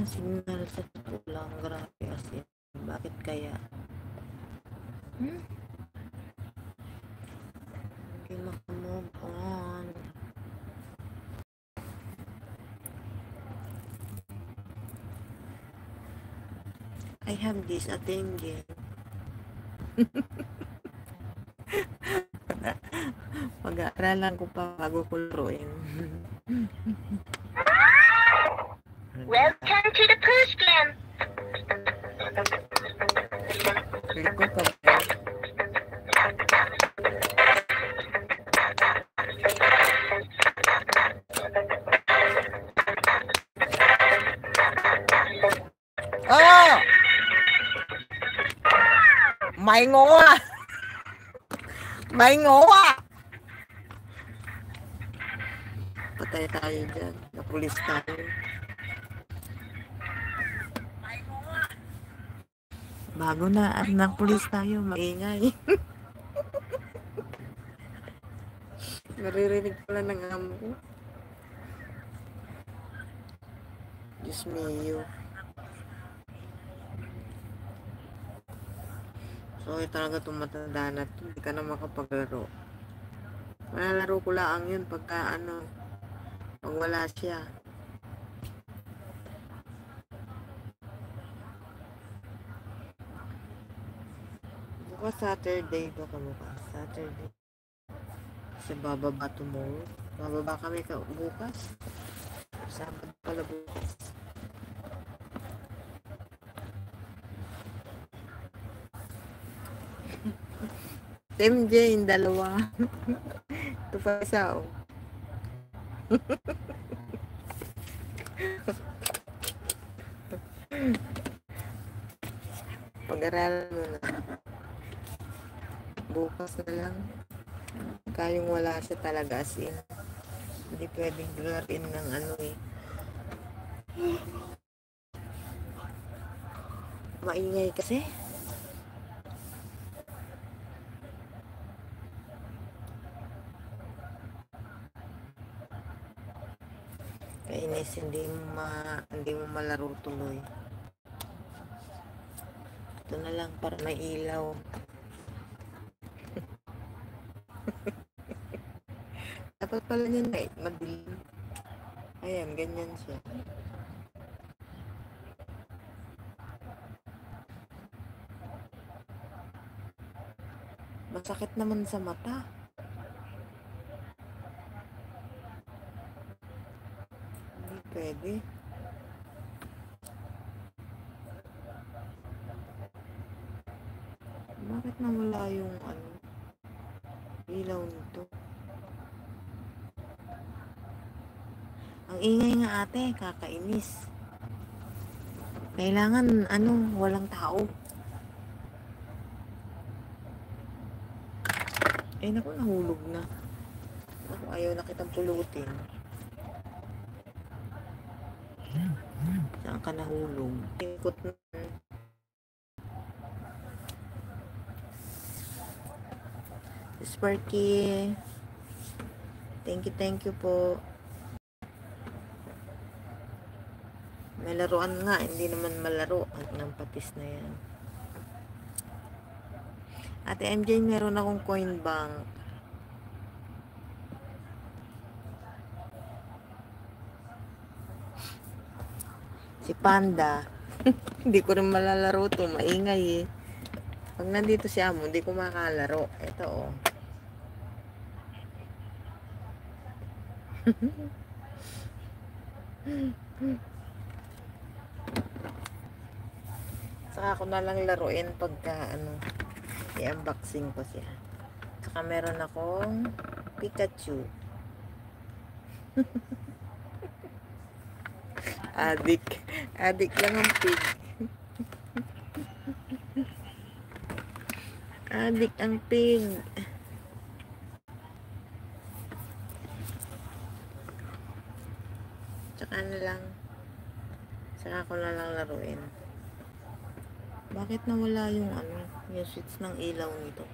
ng signal sa tulang. Grabe as in. Bakit kaya? Hindi makamove on. I have this attention. Pag-aaralan ko pa bago ko laruin. Welcome to the push game. Click ko pa. Oh! May ngoa! May ngoa! Patay tayo dyan. Napulis tayo. Bago na at napulis tayo, maingay. Naririnig pala ng amo ko. Diyos mio. So, talaga itong matanda na ito. Hindi ka na makapaglaro. Malalaro ko lang yun pagka pag wala siya. Bukas Saturday ba ka bukas? Saturday. Kasi bababa tomorrow. Bababa kami bukas. Sabado pala bukas. MJ, yung dalawa. Ito pa isa, oh. Pag-aralan mo na. Bukas na lang. Kayong wala siya talaga as in. Hindi pwedeng laruin ng maingay kasi. Kainis, hindi mo malaro tuloy. Ito na lang para may ilaw. Dapat pala niya na madilim. Ayan, ganyan siya. Masakit naman sa mata. Hindi pwede. Bakit nawala yung ilaw nito? Ang ingay nga ate, kakainis. Kailangan walang tao. Naku, nahulog na. Naku, ayaw na kitang pulutin. Saan ka nahulog? Tingkot na. Sparky. Thank you po. May laruan nga, hindi naman malaro. At ng patis na yan. Ate MJ, meron akong coin bank. Si Panda. Hindi ko rin malalaro to. Maingay eh. Pag nandito si Amo, hindi ko makalaro. Ito oh. Saka ako na lang laruin pagka i-unboxing ko siya. Saka meron akong Pikachu. Adik lang ang pig. Adik ang pig. Saka ko na lang laruin. Bakit nawala yung switch ng ilaw nito?